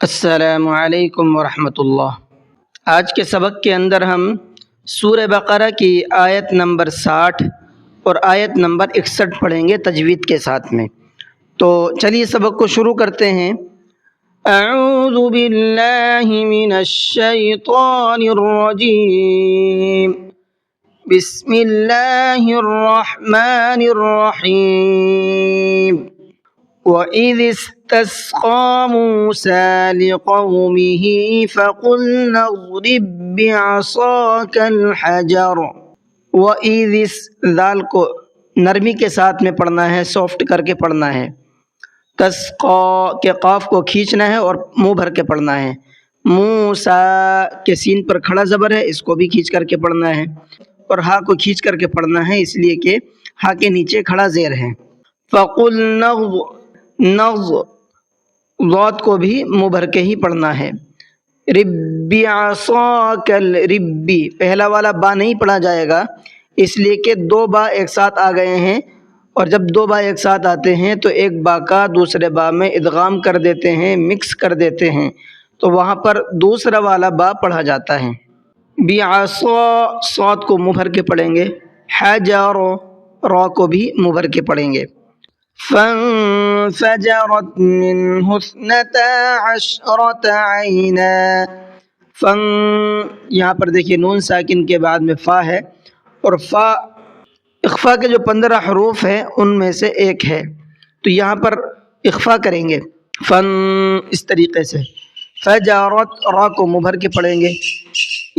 السلام علیکم ورحمۃ اللہ۔ آج کے سبق کے اندر ہم سورہ بقرہ کی آیت نمبر 60 اور آیت نمبر 61 پڑھیں گے تجوید کے ساتھ میں۔ تو چلیے سبق کو شروع کرتے ہیں۔ اعوذ باللہ من الشیطان الرجیم، بسم اللہ الرحمن الرحیم۔ وَإِذِ اسْتَسْقَىٰ مُوسَىٰ لِقَوْمِهِ فَقُلْنَا اضْرِب بِّعَصَاكَ الْحَجَرَ۔ وَإِذِ ذال کو نرمی کے ساتھ میں پڑھنا ہے، سافٹ کر کے پڑھنا ہے۔ تسقیٰ کے قاف کو کھینچنا ہے اور منہ بھر کے پڑھنا ہے۔ موسیٰ کے سین پر کھڑا زبر ہے، اس کو بھی کھینچ کر کے پڑھنا ہے، اور ہا کو کھینچ کر کے پڑھنا ہے اس لیے کہ ہا کے نیچے کھڑا زیر ہے۔ فَقُلْنَا نغز ضاد کو بھی منہ بھر کے ہی پڑھنا ہے۔ ربی عصاک الربی، پہلا والا با نہیں پڑھا جائے گا اس لیے کہ دو با ایک ساتھ آ گئے ہیں، اور جب دو با ایک ساتھ آتے ہیں تو ایک با کا دوسرے با میں ادغام کر دیتے ہیں، مکس کر دیتے ہیں، تو وہاں پر دوسرا والا با پڑھا جاتا ہے۔ بعصا صاد کو منہ بھر کے پڑھیں گے، حجر را کو بھی منہ بھر کے پڑھیں گے۔ فانفجرت منه 12 عینا، یہاں پر دیکھیے نون ساکن کے بعد میں فا ہے، اور فا اخفا کے جو 15 حروف ہیں ان میں سے ایک ہے، تو یہاں پر اخفا کریں گے فن اس طریقے سے۔ فجرت را کو منہ بھر کے پڑھیں گے۔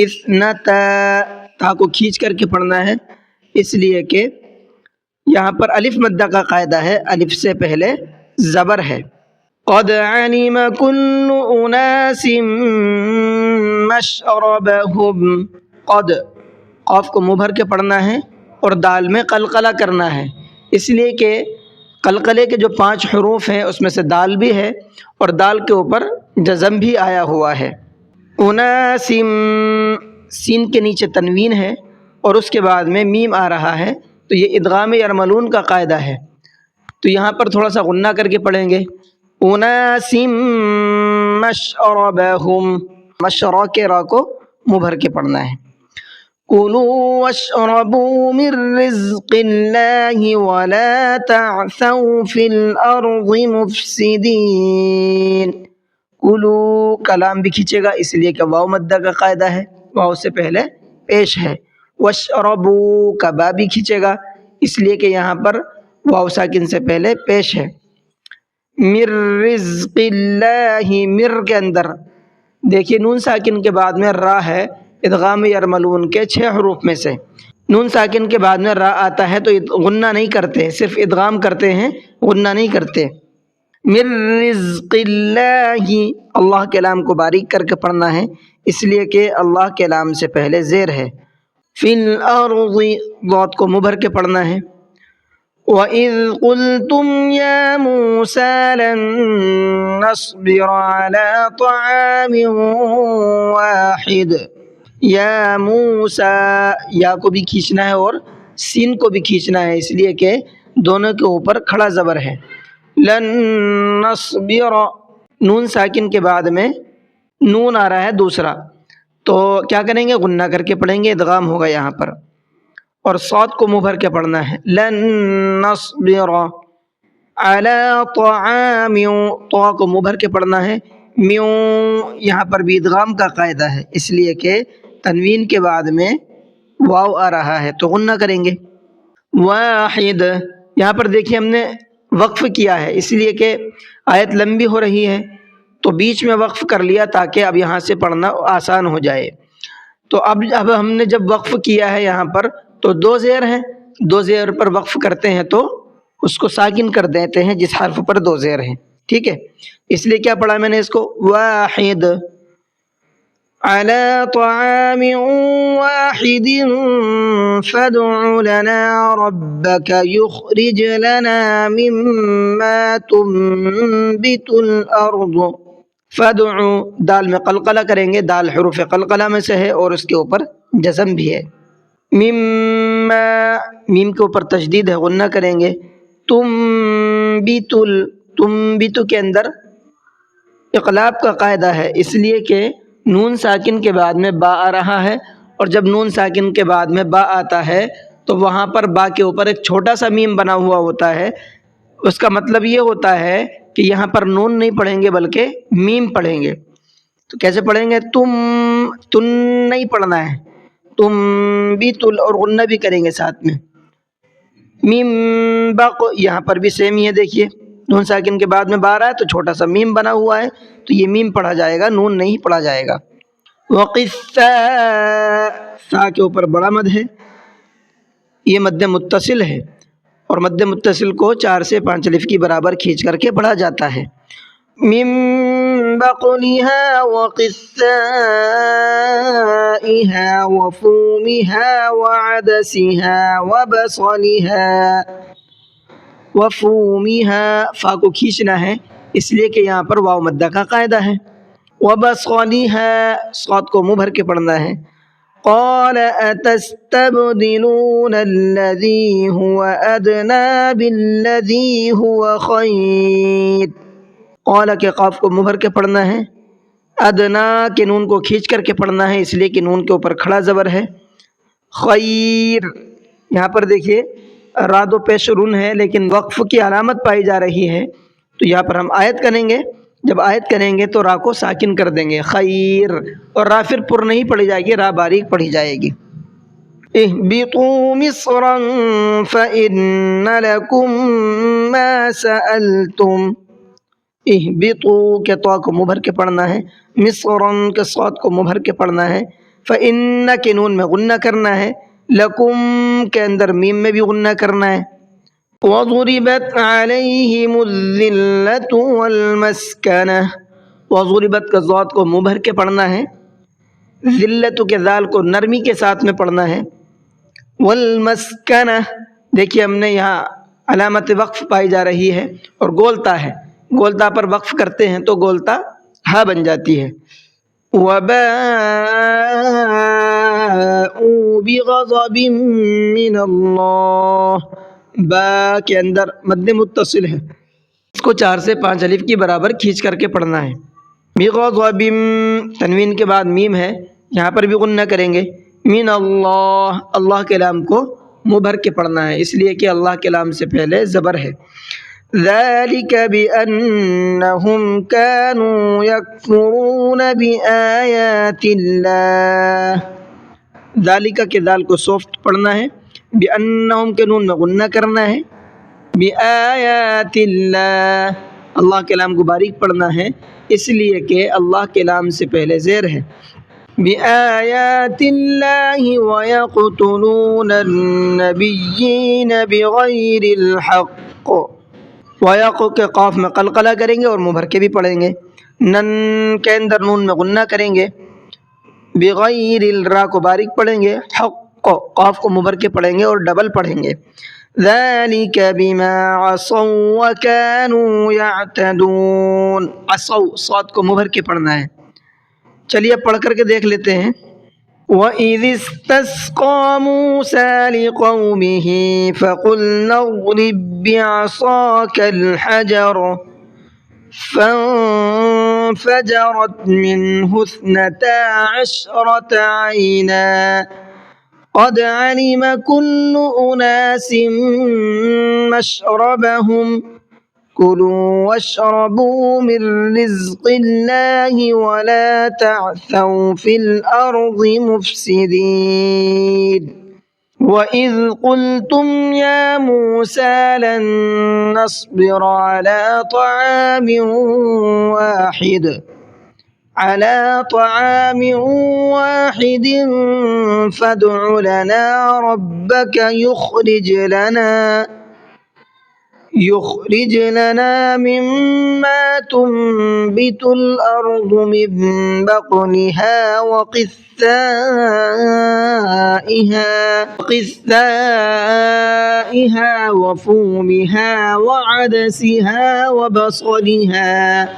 اثنتا تا کو کھینچ کر کے پڑھنا ہے اس لیے کہ یہاں پر الف مدہ کا قاعدہ ہے، الف سے پہلے زبر ہے۔ قد علم كل اناس مشربهم، قد قاف کو منہ بھر کے پڑھنا ہے اور دال میں قلقلہ کرنا ہے، اس لیے کہ قلقلے کے جو 5 حروف ہیں اس میں سے دال بھی ہے، اور دال کے اوپر جزم بھی آیا ہوا ہے۔ اناس سین کے نیچے تنوین ہے اور اس کے بعد میں میم آ رہا ہے، تو یہ ادغام یرملون کا قاعدہ ہے، تو یہاں پر تھوڑا سا غنہ کر کے پڑھیں گے۔ اناس مشربهم، مشرا کے را کو منہ بھر کے پڑھنا ہے۔ کلوا واشربوا من رزق اللہ ولا تعثوا فی الارض مفسدین۔ کلو کلام بھی کھینچے گا اس لیے کہ واو مدہ کا قاعدہ ہے، واو سے پہلے پیش ہے۔ واشربوا کا با بھی کھینچے گا اس لیے کہ یہاں پر واو ساکن سے پہلے پیش ہے۔ من رزق اللہ، مر کے اندر دیکھیے نون ساکن کے بعد میں را ہے، ادغام یرملون کے 6 حروف میں سے نون ساکن کے بعد میں را آتا ہے تو غنہ نہیں کرتے، صرف ادغام کرتے ہیں، غنہ نہیں کرتے۔ من رزق اللہ، اللہ کے لام کو باریک کر کے پڑھنا ہے اس لیے کہ اللہ کے لام سے پہلے زیر ہے۔ فی الارض ضاد کو منہ بھر کے پڑھنا ہے۔ وَإِذْ قُلْتُمْ يَا مُوسَىٰ لَن نَّصْبِرَ عَلَىٰ طَعَامٍ وَاحِدٍ، یا موسیٰ یا کو بھی کھینچنا ہے اور سین کو بھی کھینچنا ہے اس لیے کہ دونوں کے اوپر کھڑا زبر ہے۔ لن نصبر، نون ساکن کے بعد میں نون آ رہا ہے دوسرا، تو کیا کریں گے؟ غنہ کر کے پڑھیں گے، ادغام ہوگا یہاں پر، اور صاد کو منہ بھر کے پڑھنا ہے۔ لن نصبر علی طعام، طا کو منہ بھر کے پڑھنا ہے۔ میوں یہاں پر بھی ادغام کا قاعدہ ہے اس لیے کہ تنوین کے بعد میں واو آ رہا ہے تو غنہ کریں گے۔ واحد، یہاں پر دیکھیے ہم نے وقف کیا ہے اس لیے کہ آیت لمبی ہو رہی ہے تو بیچ میں وقف کر لیا تاکہ اب یہاں سے پڑھنا آسان ہو جائے۔ تو اب ہم نے جب وقف کیا ہے یہاں پر تو 2 زیر ہیں، 2 زیر پر وقف کرتے ہیں تو اس کو ساکن کر دیتے ہیں جس حرف پر 2 زیر ہیں، ٹھیک ہے؟ اس لیے کیا پڑھا میں نے اس کو؟ واحد علی طعام واحد فادع لنا ربک یخرج لنا مما تنبت الارض۔ فادع دال میں قلقلہ کریں گے، دال حروف قلقلہ میں سے ہے اور اس کے اوپر جزم بھی ہے۔ مما، میم کے اوپر تشدید ہے، غنہ کریں گے۔ تنبت کے اندر اقلاب کا قاعدہ ہے، اس لیے کہ نون ساکن کے بعد میں با آ رہا ہے، اور جب نون ساکن کے بعد میں با آتا ہے تو وہاں پر با کے اوپر ایک چھوٹا سا میم بنا ہوا ہوتا ہے۔ اس کا مطلب یہ ہوتا ہے کہ یہاں پر نون نہیں پڑھیں گے بلکہ میم پڑھیں گے۔ تو کیسے پڑھیں گے؟ تم نہیں پڑھنا ہے، تم بھی تل اور غنہ بھی کریں گے ساتھ میں۔ میم بق یہاں پر بھی سیم ہی ہے، دیکھیے نون ساکن کے بعد میں با رہا ہے تو چھوٹا سا میم بنا ہوا ہے، تو یہ میم پڑھا جائے گا، نون نہیں پڑھا جائے گا۔ وقصہ سا کے اوپر بڑا مد ہے، یہ مد متصل ہے، اور مد متصل کو 4 سے 5 الف کی برابر کھینچ کر کے پڑھا جاتا ہے۔ من بقلها وقثائها وفومها وعدسها وبصلها۔ وفومها فا کو کھینچنا ہے، اس لیے کہ یہاں پر واو مدہ کا قاعدہ ہے۔ وبصلها صاد کو منہ بھر کے پڑھنا ہے۔ قال اتستبدلون الذي هو ادنى بالذي هو خير۔ قال کے قاف کو منہ بھر کے پڑھنا ہے، ادنا کے نون کو کھینچ کر کے پڑھنا ہے، اس لیے کہ نون کے اوپر کھڑا زبر ہے۔ خیر یہاں پر دیکھیے راد و پیش رن ہے، لیکن وقف کی علامت پائی جا رہی ہے، تو یہاں پر ہم آیت کریں گے، جب آیت کریں گے تو را کو ساکن کر دیں گے، خیر، اور را پھر پر نہیں پڑھی جائے گی، را باریک پڑھی جائے گی۔ اہبطوا مصرا فإن لكم ما سألتم۔ اہبطوا کے طا کو منہ بھر کے پڑھنا ہے، مصرا کے صاد کو منہ بھر کے پڑھنا ہے، فإن کے نون میں غنہ کرنا ہے، لکم کے اندر میم میں بھی غنہ کرنا ہے۔ وضربت علیہم الذلۃ والمسکنہ، وضربت کے ضاد کو منہ بھر کے پڑھنا ہے، ذلت کے ذال کو نرمی کے ساتھ میں پڑھنا ہے، والمسکنہ دیکھیے ہم نے یہاں علامت وقف پائی جا رہی ہے، اور گولتا ہے، گولتا پر وقف کرتے ہیں تو گولتا ہا بن جاتی ہے۔ وباءوا بغضب من اللہ، با کے اندر مد متصل ہے، اس کو 4 سے 5 الف کی برابر کھینچ کر کے پڑھنا ہے۔ بغضب تنوین کے بعد میم ہے، یہاں پر بھی غنہ کریں گے، من اللہ، اللہ کے لام کو منہ بھر کے پڑھنا ہے، اس لیے کہ اللہ کے لام سے پہلے زبر ہے۔ ذلك بأنهم كانوا يكفرون بآيات الله، ذالک کے دال کو سافٹ پڑھنا ہے، بأنهم کے نون میں غنہ کرنا ہے، بآیات اللہ، اللہ کے لام کو باریک پڑھنا ہے، اس لیے کہ اللہ کے لام سے پہلے زیر ہے۔ بآیات اللہ ویقتلون النبیین بغیر الحق، ویق کے قاف میں قلقلہ کریں گے اور منہ بھر کے بھی پڑھیں گے، نن کے اندر نون میں غنہ کریں گے، بغیر الرا کو باریک پڑھیں گے، حق قاف کو منہ بھر کے پڑھیں گے اور ڈبل پڑھیں گے۔ ذلك بما عصوا وكانوا يعتدون، عصوا صاد کو منہ بھر کے پڑھنا ہے۔ چلیے اب پڑھ کر کے دیکھ لیتے ہیں۔ وَإِذِ اسْتَسْقَىٰ مُوسَىٰ لِقَوْمِهِ فَقُلْنَا اضْرِب بِّعَصَاكَ الْحَجَرَ فَانفَجَرَتْ مِنْهُ 12 عَيْنًا قَدْ عَلِمَ كُلُّ أُنَاسٍ مَّشْرَبَهُمْ كُلُوا وَاشْرَبُوا مِن رِّزْقِ اللَّهِ وَلَا تَعْثَوْا فِي الْأَرْضِ مُفْسِدِينَ وَإِذْ قُلْتُمْ يَا مُوسَىٰ لَن نَّصْبِرَ عَلَىٰ طَعَامٍ واحد فادع لنا ربك يخرج لنا مما تنبت الأرض من بقلها وقثائها وفومها وعدسها وبصلها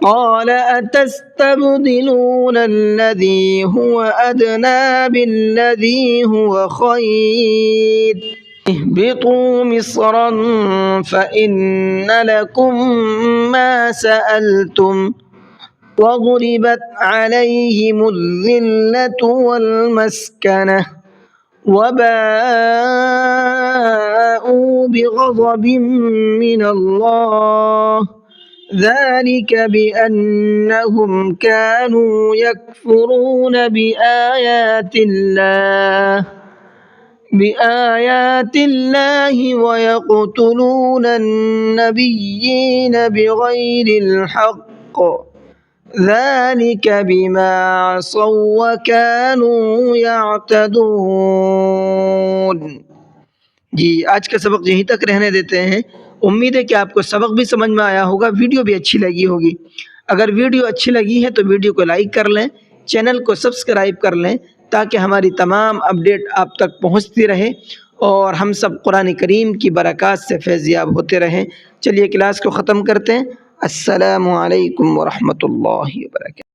قال أتستبدلون الذي هو أدنى بالذي هو خير۔ اهبطوا مصرا فإن لكم ما سألتم وضربت عليهم الذلة والمسكنة وباءوا بغضب من الله ذلك بأنهم كانوا يكفرون بآيات الله ويقتلون النبيين بغير الحق ذلك بما عصوا وكانوا يعتدون. جی آج کا سبق یہیں تک رہنے دیتے ہیں. امید ہے کہ آپ کو سبق بھی سمجھ میں آیا ہوگا, ویڈیو بھی اچھی لگی ہوگی. اگر ویڈیو اچھی لگی ہے تو ویڈیو کو لائک کر لیں, چینل کو سبسکرائب کر لیں تاکہ ہماری تمام اپڈیٹ آپ تک پہنچتی رہے اور ہم سب قرآن کریم کی برکات سے فیض یاب ہوتے رہیں. چلیے کلاس کو ختم کرتے ہیں. السلام علیکم ورحمۃ اللہ وبرکاتہ.